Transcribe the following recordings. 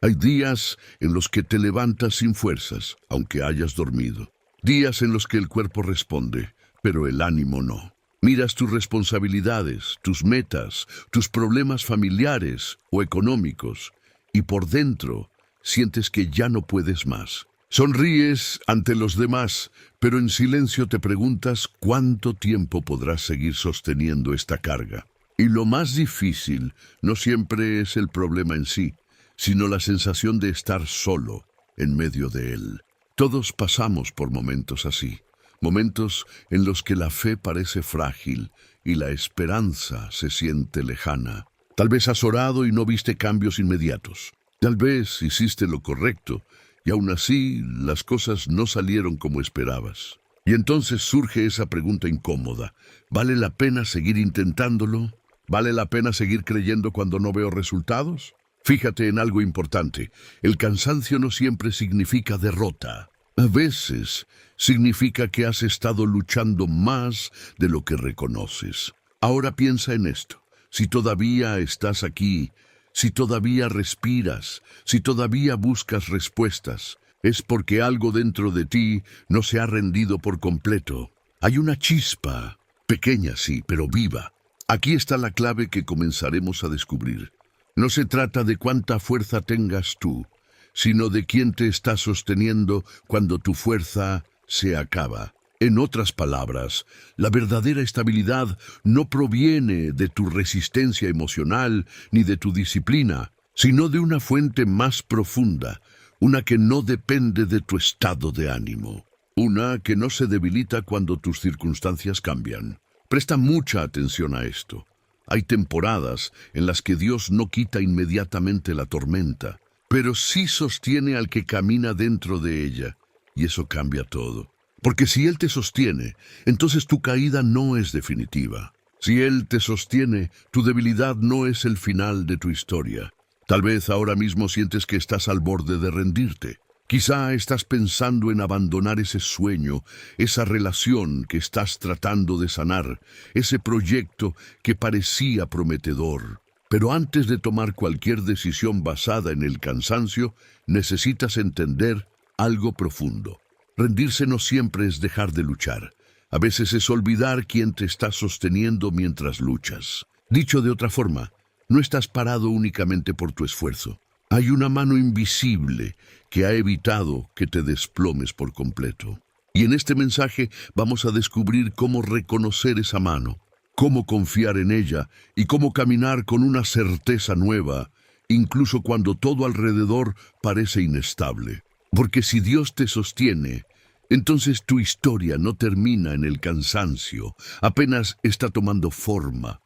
Hay días en los que te levantas sin fuerzas, aunque hayas dormido. Días en los que el cuerpo responde, pero el ánimo no. Miras tus responsabilidades, tus metas, tus problemas familiares o económicos, y por dentro sientes que ya no puedes más. Sonríes ante los demás, pero en silencio te preguntas cuánto tiempo podrás seguir sosteniendo esta carga. Y lo más difícil no siempre es el problema en sí, sino la sensación de estar solo en medio de él. Todos pasamos por momentos así, momentos en los que la fe parece frágil y la esperanza se siente lejana. Tal vez has orado y no viste cambios inmediatos. Tal vez hiciste lo correcto y aún así las cosas no salieron como esperabas. Y entonces surge esa pregunta incómoda. ¿Vale la pena seguir intentándolo? ¿Vale la pena seguir creyendo cuando no veo resultados? Fíjate en algo importante. El cansancio no siempre significa derrota. A veces significa que has estado luchando más de lo que reconoces. Ahora piensa en esto. Si todavía estás aquí, si todavía respiras, si todavía buscas respuestas, es porque algo dentro de ti no se ha rendido por completo. Hay una chispa, pequeña sí, pero viva. Aquí está la clave que comenzaremos a descubrir. No se trata de cuánta fuerza tengas tú, sino de quién te está sosteniendo cuando tu fuerza se acaba. En otras palabras, la verdadera estabilidad no proviene de tu resistencia emocional ni de tu disciplina, sino de una fuente más profunda, una que no depende de tu estado de ánimo, una que no se debilita cuando tus circunstancias cambian. Presta mucha atención a esto. Hay temporadas en las que Dios no quita inmediatamente la tormenta, pero sí sostiene al que camina dentro de ella, y eso cambia todo. Porque si Él te sostiene, entonces tu caída no es definitiva. Si Él te sostiene, tu debilidad no es el final de tu historia. Tal vez ahora mismo sientes que estás al borde de rendirte. Quizá estás pensando en abandonar ese sueño, esa relación que estás tratando de sanar, ese proyecto que parecía prometedor. Pero antes de tomar cualquier decisión basada en el cansancio, necesitas entender algo profundo. Rendirse no siempre es dejar de luchar. A veces es olvidar quién te está sosteniendo mientras luchas. Dicho de otra forma, no estás parado únicamente por tu esfuerzo. Hay una mano invisible que ha evitado que te desplomes por completo. Y en este mensaje vamos a descubrir cómo reconocer esa mano, cómo confiar en ella y cómo caminar con una certeza nueva, incluso cuando todo alrededor parece inestable. Porque si Dios te sostiene, entonces tu historia no termina en el cansancio, apenas está tomando forma.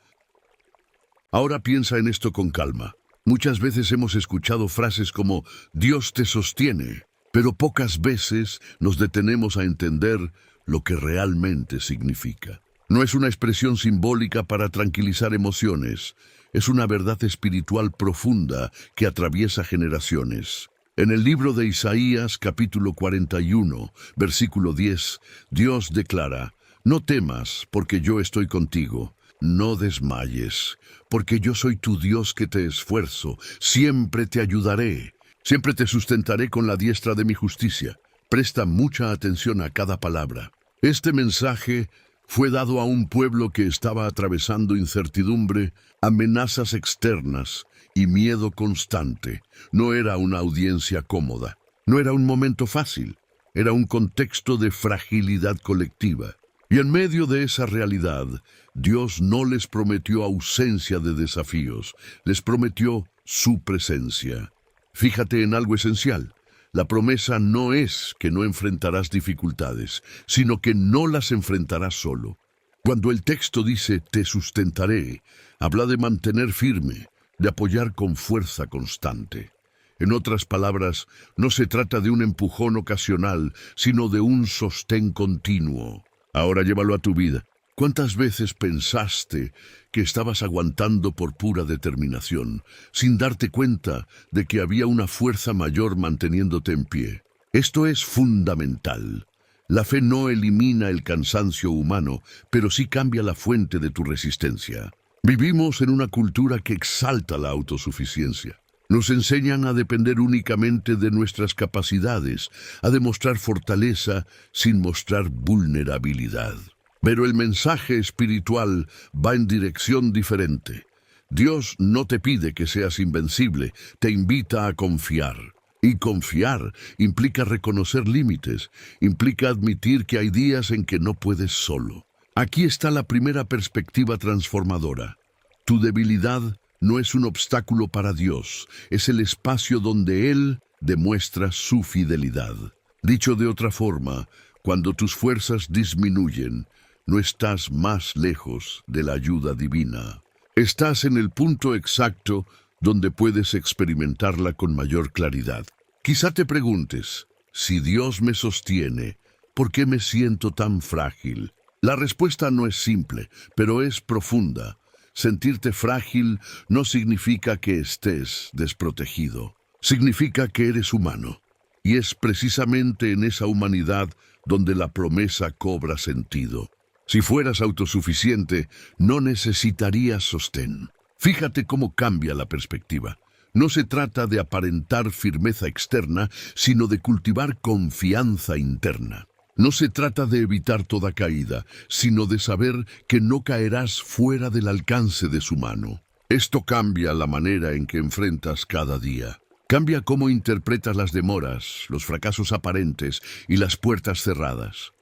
Ahora piensa en esto con calma. Muchas veces hemos escuchado frases como Dios te sostiene, pero pocas veces nos detenemos a entender lo que realmente significa. No es una expresión simbólica para tranquilizar emociones, es una verdad espiritual profunda que atraviesa generaciones. En el libro de Isaías, capítulo 41, versículo 10, Dios declara: No temas, porque yo estoy contigo. No desmayes, porque yo soy tu Dios que te esfuerzo. Siempre te ayudaré. Siempre te sustentaré con la diestra de mi justicia. Presta mucha atención a cada palabra. Este mensaje fue dado a un pueblo que estaba atravesando incertidumbre, amenazas externas y miedo constante. No era una audiencia cómoda. No era un momento fácil. Era un contexto de fragilidad colectiva. Y en medio de esa realidad, Dios no les prometió ausencia de desafíos, les prometió su presencia. Fíjate en algo esencial. La promesa no es que no enfrentarás dificultades, sino que no las enfrentarás solo. Cuando el texto dice te sustentaré, habla de mantener firme, de apoyar con fuerza constante. En otras palabras, no se trata de un empujón ocasional, sino de un sostén continuo. Ahora llévalo a tu vida. ¿Cuántas veces pensaste que estabas aguantando por pura determinación, sin darte cuenta de que había una fuerza mayor manteniéndote en pie? Esto es fundamental. La fe no elimina el cansancio humano, pero sí cambia la fuente de tu resistencia. Vivimos en una cultura que exalta la autosuficiencia. Nos enseñan a depender únicamente de nuestras capacidades, a demostrar fortaleza sin mostrar vulnerabilidad. Pero el mensaje espiritual va en dirección diferente. Dios no te pide que seas invencible, te invita a confiar. Y confiar implica reconocer límites, implica admitir que hay días en que no puedes solo. Aquí está la primera perspectiva transformadora. Tu debilidad no es un obstáculo para Dios, es el espacio donde Él demuestra su fidelidad. Dicho de otra forma, cuando tus fuerzas disminuyen, no estás más lejos de la ayuda divina. Estás en el punto exacto donde puedes experimentarla con mayor claridad. Quizá te preguntes, si Dios me sostiene, ¿por qué me siento tan frágil? La respuesta no es simple, pero es profunda. Sentirte frágil no significa que estés desprotegido. Significa que eres humano. Y es precisamente en esa humanidad donde la promesa cobra sentido. Si fueras autosuficiente, no necesitarías sostén. Fíjate cómo cambia la perspectiva. No se trata de aparentar firmeza externa, sino de cultivar confianza interna. No se trata de evitar toda caída, sino de saber que no caerás fuera del alcance de su mano. Esto cambia la manera en que enfrentas cada día. Cambia cómo interpretas las demoras, los fracasos aparentes y las puertas cerradas.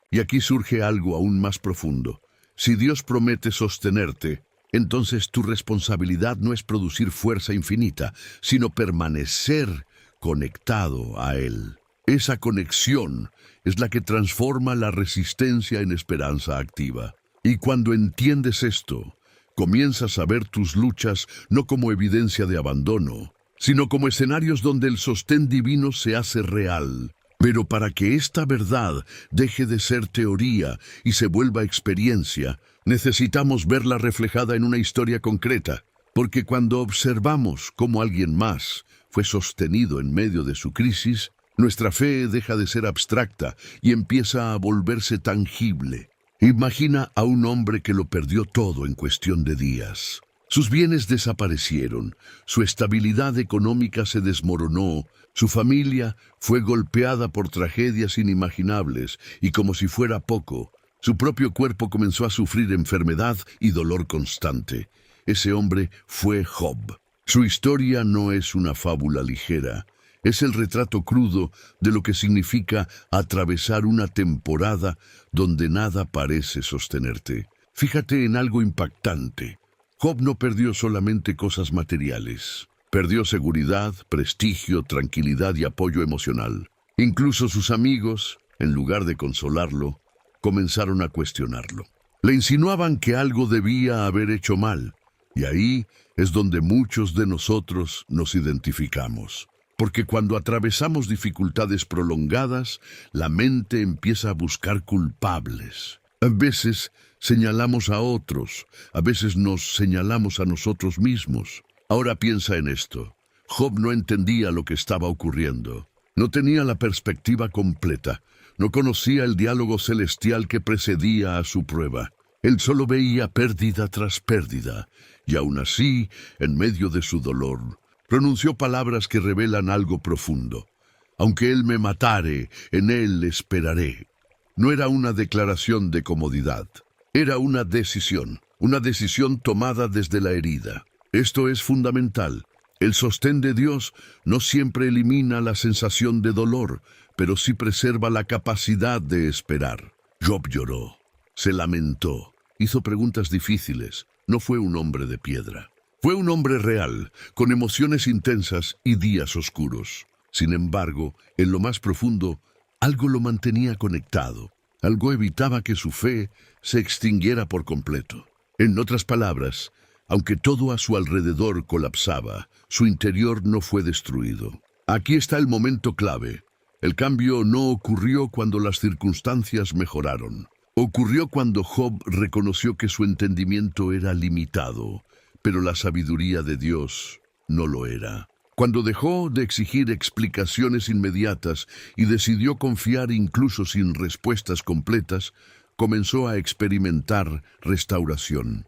Y aquí surge algo aún más profundo. Si Dios promete sostenerte, entonces tu responsabilidad no es producir fuerza infinita, sino permanecer conectado a Él. Esa conexión es la que transforma la resistencia en esperanza activa. Y cuando entiendes esto, comienzas a ver tus luchas no como evidencia de abandono, sino como escenarios donde el sostén divino se hace real. Pero para que esta verdad deje de ser teoría y se vuelva experiencia, necesitamos verla reflejada en una historia concreta, porque cuando observamos cómo alguien más fue sostenido en medio de su crisis, nuestra fe deja de ser abstracta y empieza a volverse tangible. Imagina a un hombre que lo perdió todo en cuestión de días. Sus bienes desaparecieron, su estabilidad económica se desmoronó, su familia fue golpeada por tragedias inimaginables y como si fuera poco, su propio cuerpo comenzó a sufrir enfermedad y dolor constante. Ese hombre fue Job. Su historia no es una fábula ligera, es el retrato crudo de lo que significa atravesar una temporada donde nada parece sostenerte. Fíjate en algo impactante. Job no perdió solamente cosas materiales. Perdió seguridad, prestigio, tranquilidad y apoyo emocional. Incluso sus amigos, en lugar de consolarlo, comenzaron a cuestionarlo. Le insinuaban que algo debía haber hecho mal, y ahí es donde muchos de nosotros nos identificamos. Porque cuando atravesamos dificultades prolongadas, la mente empieza a buscar culpables. A veces señalamos a otros, a veces nos señalamos a nosotros mismos. Ahora piensa en esto. Job no entendía lo que estaba ocurriendo. No tenía la perspectiva completa. No conocía el diálogo celestial que precedía a su prueba. Él solo veía pérdida tras pérdida, y aún así, en medio de su dolor, pronunció palabras que revelan algo profundo. Aunque él me matare, en él esperaré. No era una declaración de comodidad. Era una decisión tomada desde la herida. Esto es fundamental. El sostén de Dios no siempre elimina la sensación de dolor, pero sí preserva la capacidad de esperar. Job lloró, se lamentó, hizo preguntas difíciles. No fue un hombre de piedra. Fue un hombre real, con emociones intensas y días oscuros. Sin embargo, en lo más profundo, algo lo mantenía conectado. Algo evitaba que su fe se extinguiera por completo. En otras palabras, aunque todo a su alrededor colapsaba, su interior no fue destruido. Aquí está el momento clave. El cambio no ocurrió cuando las circunstancias mejoraron. Ocurrió cuando Job reconoció que su entendimiento era limitado, pero la sabiduría de Dios no lo era. Cuando dejó de exigir explicaciones inmediatas y decidió confiar incluso sin respuestas completas, comenzó a experimentar restauración.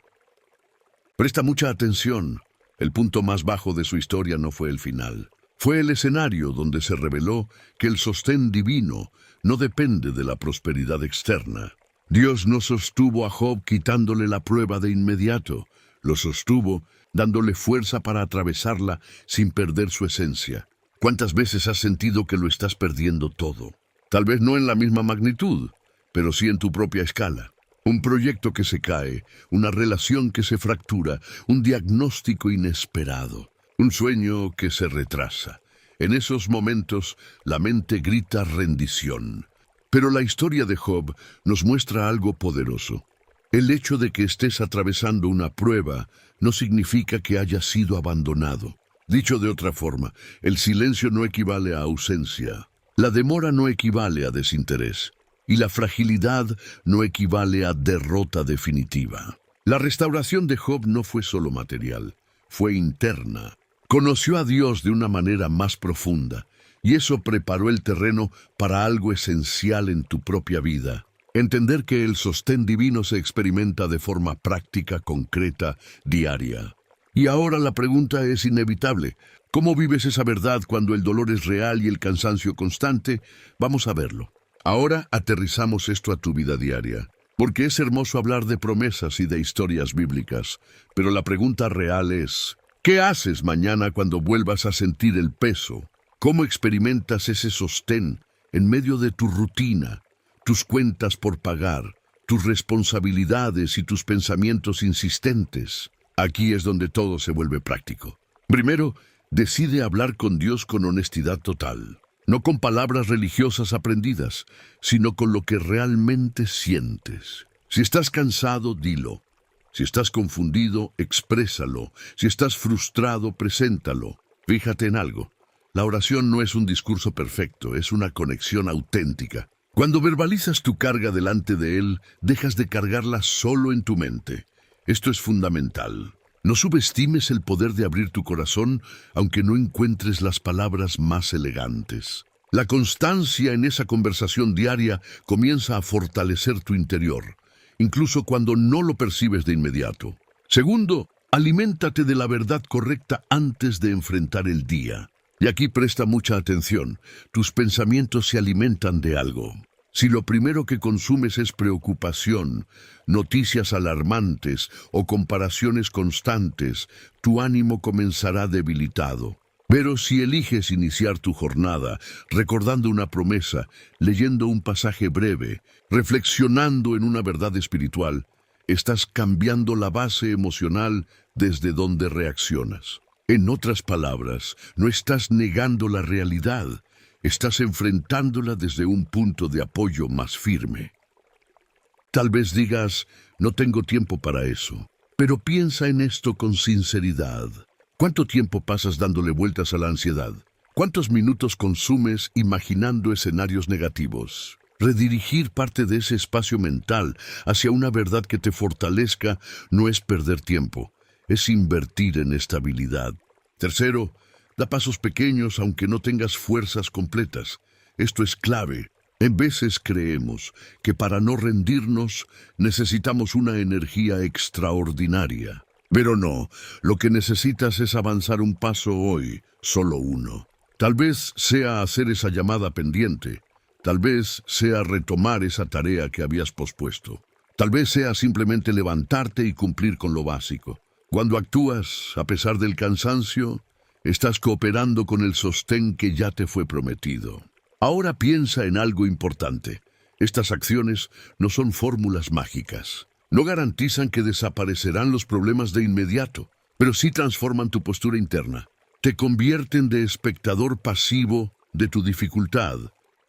Presta mucha atención. El punto más bajo de su historia no fue el final. Fue el escenario donde se reveló que el sostén divino no depende de la prosperidad externa. Dios no sostuvo a Job quitándole la prueba de inmediato. Lo sostuvo dándole fuerza para atravesarla sin perder su esencia. ¿Cuántas veces has sentido que lo estás perdiendo todo? Tal vez no en la misma magnitud, pero sí en tu propia escala. Un proyecto que se cae, una relación que se fractura, un diagnóstico inesperado, un sueño que se retrasa. En esos momentos, la mente grita rendición. Pero la historia de Job nos muestra algo poderoso. El hecho de que estés atravesando una prueba no significa que hayas sido abandonado. Dicho de otra forma, el silencio no equivale a ausencia. La demora no equivale a desinterés. Y la fragilidad no equivale a derrota definitiva. La restauración de Job no fue solo material, fue interna. Conoció a Dios de una manera más profunda, y eso preparó el terreno para algo esencial en tu propia vida. Entender que el sostén divino se experimenta de forma práctica, concreta, diaria. Y ahora la pregunta es inevitable. ¿Cómo vives esa verdad cuando el dolor es real y el cansancio constante? Vamos a verlo. Ahora aterrizamos esto a tu vida diaria, porque es hermoso hablar de promesas y de historias bíblicas, pero la pregunta real es, ¿qué haces mañana cuando vuelvas a sentir el peso? ¿Cómo experimentas ese sostén en medio de tu rutina, tus cuentas por pagar, tus responsabilidades y tus pensamientos insistentes? Aquí es donde todo se vuelve práctico. Primero, decide hablar con Dios con honestidad total. No con palabras religiosas aprendidas, sino con lo que realmente sientes. Si estás cansado, dilo. Si estás confundido, exprésalo. Si estás frustrado, preséntalo. Fíjate en algo. La oración no es un discurso perfecto, es una conexión auténtica. Cuando verbalizas tu carga delante de Él, dejas de cargarla solo en tu mente. Esto es fundamental. No subestimes el poder de abrir tu corazón, aunque no encuentres las palabras más elegantes. La constancia en esa conversación diaria comienza a fortalecer tu interior, incluso cuando no lo percibes de inmediato. Segundo, aliméntate de la verdad correcta antes de enfrentar el día. Y aquí presta mucha atención. Tus pensamientos se alimentan de algo. Si lo primero que consumes es preocupación, noticias alarmantes o comparaciones constantes, tu ánimo comenzará debilitado. Pero si eliges iniciar tu jornada recordando una promesa, leyendo un pasaje breve, reflexionando en una verdad espiritual, estás cambiando la base emocional desde donde reaccionas. En otras palabras, no estás negando la realidad, estás enfrentándola desde un punto de apoyo más firme. Tal vez digas, no tengo tiempo para eso, pero piensa en esto con sinceridad. ¿Cuánto tiempo pasas dándole vueltas a la ansiedad? ¿Cuántos minutos consumes imaginando escenarios negativos? Redirigir parte de ese espacio mental hacia una verdad que te fortalezca no es perder tiempo, es invertir en estabilidad. Tercero, da pasos pequeños aunque no tengas fuerzas completas. Esto es clave. En veces creemos que para no rendirnos necesitamos una energía extraordinaria. Pero no, lo que necesitas es avanzar un paso hoy, solo uno. Tal vez sea hacer esa llamada pendiente. Tal vez sea retomar esa tarea que habías pospuesto. Tal vez sea simplemente levantarte y cumplir con lo básico. Cuando actúas, a pesar del cansancio, estás cooperando con el sostén que ya te fue prometido. Ahora piensa en algo importante. Estas acciones no son fórmulas mágicas. No garantizan que desaparecerán los problemas de inmediato, pero sí transforman tu postura interna. Te convierten de espectador pasivo de tu dificultad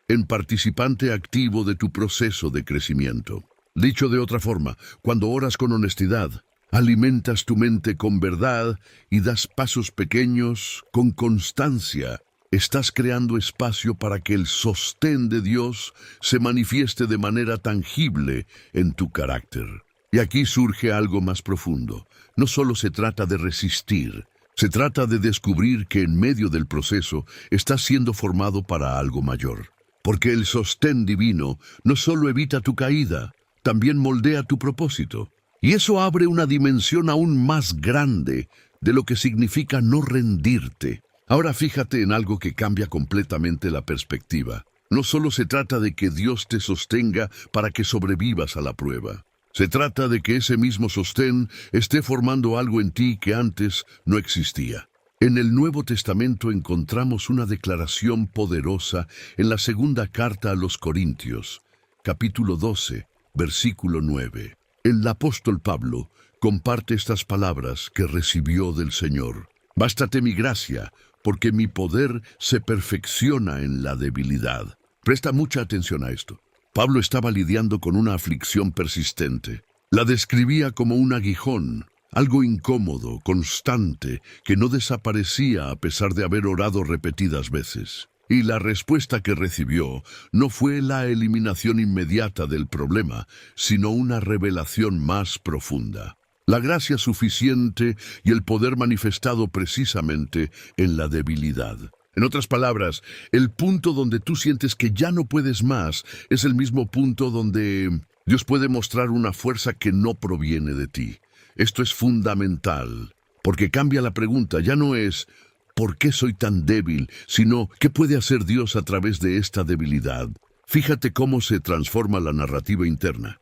en participante activo de tu proceso de crecimiento. Dicho de otra forma, cuando oras con honestidad, alimentas tu mente con verdad y das pasos pequeños con constancia. Estás creando espacio para que el sostén de Dios se manifieste de manera tangible en tu carácter. Y aquí surge algo más profundo. No solo se trata de resistir, se trata de descubrir que en medio del proceso estás siendo formado para algo mayor. Porque el sostén divino no solo evita tu caída, también moldea tu propósito. Y eso abre una dimensión aún más grande de lo que significa no rendirte. Ahora fíjate en algo que cambia completamente la perspectiva. No solo se trata de que Dios te sostenga para que sobrevivas a la prueba. Se trata de que ese mismo sostén esté formando algo en ti que antes no existía. En el Nuevo Testamento encontramos una declaración poderosa en la segunda carta a los Corintios, capítulo 12, versículo 9. El apóstol Pablo comparte estas palabras que recibió del Señor. Bástate mi gracia, porque mi poder se perfecciona en la debilidad. Presta mucha atención a esto. Pablo estaba lidiando con una aflicción persistente. La describía como un aguijón, algo incómodo, constante, que no desaparecía a pesar de haber orado repetidas veces. Y la respuesta que recibió no fue la eliminación inmediata del problema, sino una revelación más profunda. La gracia suficiente y el poder manifestado precisamente en la debilidad. En otras palabras, el punto donde tú sientes que ya no puedes más es el mismo punto donde Dios puede mostrar una fuerza que no proviene de ti. Esto es fundamental, porque cambia la pregunta. Ya no es ¿por qué soy tan débil?, sino ¿qué puede hacer Dios a través de esta debilidad? Fíjate cómo se transforma la narrativa interna.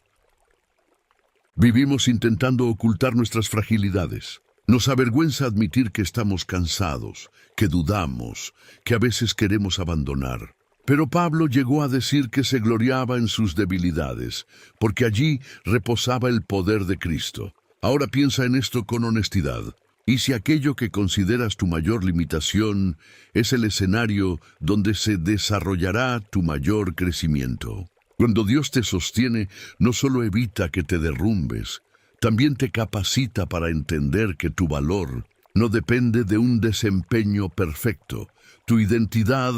Vivimos intentando ocultar nuestras fragilidades. Nos avergüenza admitir que estamos cansados, que dudamos, que a veces queremos abandonar. Pero Pablo llegó a decir que se gloriaba en sus debilidades, porque allí reposaba el poder de Cristo. Ahora piensa en esto con honestidad. ¿Y si aquello que consideras tu mayor limitación es el escenario donde se desarrollará tu mayor crecimiento? Cuando Dios te sostiene, no solo evita que te derrumbes, también te capacita para entender que tu valor no depende de un desempeño perfecto. Tu identidad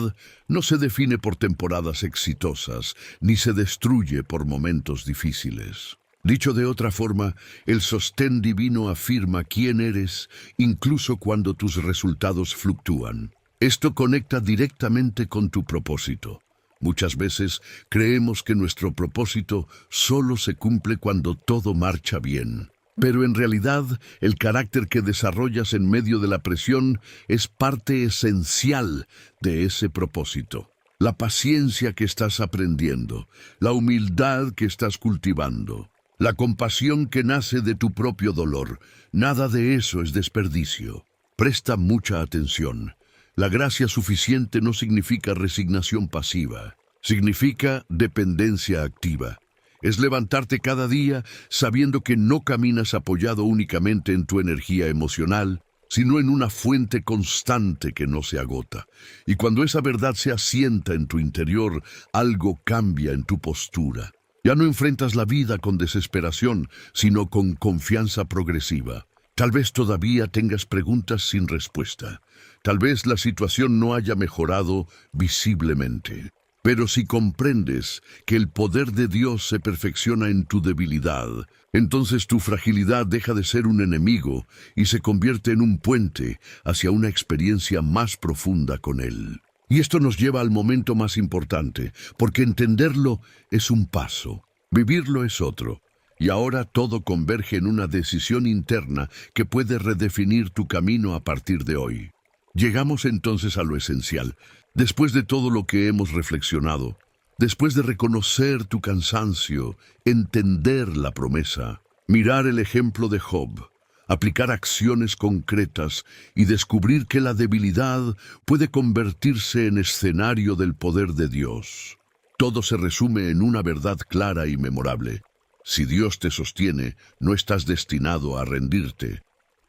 no se define por temporadas exitosas, ni se destruye por momentos difíciles. Dicho de otra forma, el sostén divino afirma quién eres, incluso cuando tus resultados fluctúan. Esto conecta directamente con tu propósito. Muchas veces creemos que nuestro propósito solo se cumple cuando todo marcha bien. Pero en realidad, el carácter que desarrollas en medio de la presión es parte esencial de ese propósito. La paciencia que estás aprendiendo, la humildad que estás cultivando, la compasión que nace de tu propio dolor, nada de eso es desperdicio. Presta mucha atención. La gracia suficiente no significa resignación pasiva, significa dependencia activa. Es levantarte cada día sabiendo que no caminas apoyado únicamente en tu energía emocional, sino en una fuente constante que no se agota. Y cuando esa verdad se asienta en tu interior, algo cambia en tu postura. Ya no enfrentas la vida con desesperación, sino con confianza progresiva. Tal vez todavía tengas preguntas sin respuesta. Tal vez la situación no haya mejorado visiblemente. Pero si comprendes que el poder de Dios se perfecciona en tu debilidad, entonces tu fragilidad deja de ser un enemigo y se convierte en un puente hacia una experiencia más profunda con Él. Y esto nos lleva al momento más importante, porque entenderlo es un paso, vivirlo es otro. Y ahora todo converge en una decisión interna que puede redefinir tu camino a partir de hoy. Llegamos entonces a lo esencial. Después de todo lo que hemos reflexionado, después de reconocer tu cansancio, entender la promesa, mirar el ejemplo de Job, aplicar acciones concretas y descubrir que la debilidad puede convertirse en escenario del poder de Dios. Todo se resume en una verdad clara y memorable. Si Dios te sostiene, no estás destinado a rendirte.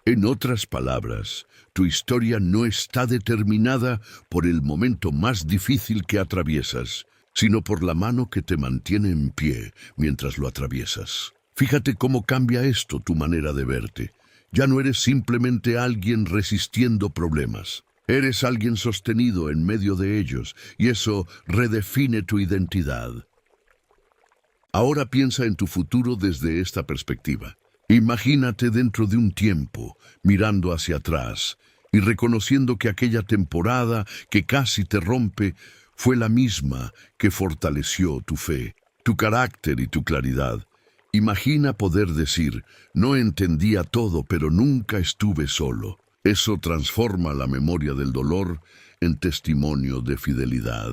En otras palabras, tu historia no está determinada por el momento más difícil que atraviesas, sino por la mano que te mantiene en pie mientras lo atraviesas. Fíjate cómo cambia esto tu manera de verte. Ya no eres simplemente alguien resistiendo problemas. Eres alguien sostenido en medio de ellos, y eso redefine tu identidad. Ahora piensa en tu futuro desde esta perspectiva. Imagínate dentro de un tiempo, mirando hacia atrás y reconociendo que aquella temporada que casi te rompe fue la misma que fortaleció tu fe, tu carácter y tu claridad. Imagina poder decir, no entendía todo, pero nunca estuve solo. Eso transforma la memoria del dolor en testimonio de fidelidad.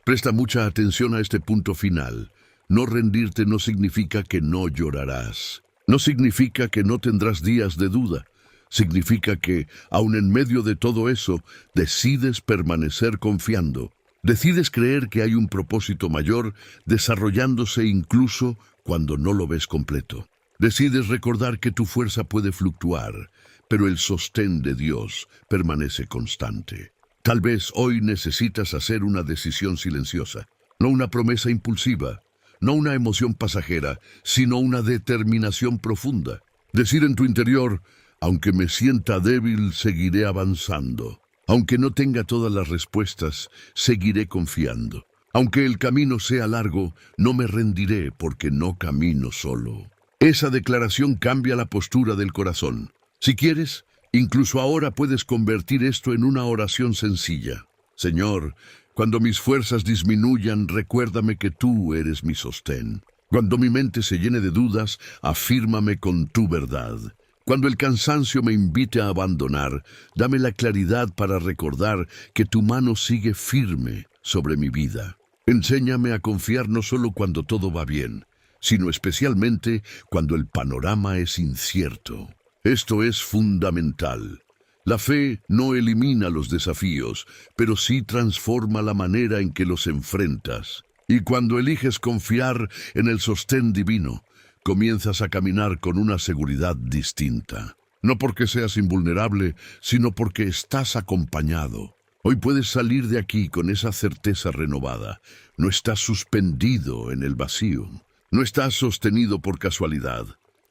Presta mucha atención a este punto final. No rendirte no significa que no llorarás. No significa que no tendrás días de duda. Significa que, aun en medio de todo eso, decides permanecer confiando. Decides creer que hay un propósito mayor desarrollándose incluso cuando no lo ves completo. Decides recordar que tu fuerza puede fluctuar, pero el sostén de Dios permanece constante. Tal vez hoy necesitas hacer una decisión silenciosa, no una promesa impulsiva, no una emoción pasajera, sino una determinación profunda. Decir en tu interior: aunque me sienta débil, seguiré avanzando. Aunque no tenga todas las respuestas, seguiré confiando. Aunque el camino sea largo, no me rendiré porque no camino solo. Esa declaración cambia la postura del corazón. Si quieres, incluso ahora puedes convertir esto en una oración sencilla. Señor, cuando mis fuerzas disminuyan, recuérdame que tú eres mi sostén. Cuando mi mente se llene de dudas, afírmame con tu verdad. Cuando el cansancio me invite a abandonar, dame la claridad para recordar que tu mano sigue firme sobre mi vida. Enséñame a confiar no solo cuando todo va bien, sino especialmente cuando el panorama es incierto. Esto es fundamental. La fe no elimina los desafíos, pero sí transforma la manera en que los enfrentas. Y cuando eliges confiar en el sostén divino, comienzas a caminar con una seguridad distinta. No porque seas invulnerable, sino porque estás acompañado. Hoy puedes salir de aquí con esa certeza renovada. No estás suspendido en el vacío. No estás sostenido por casualidad.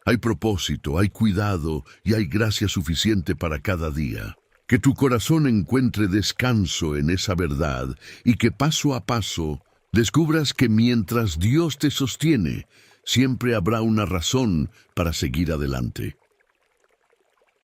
Hay propósito, hay cuidado y hay gracia suficiente para cada día. Que tu corazón encuentre descanso en esa verdad y que paso a paso descubras que mientras Dios te sostiene, siempre habrá una razón para seguir adelante.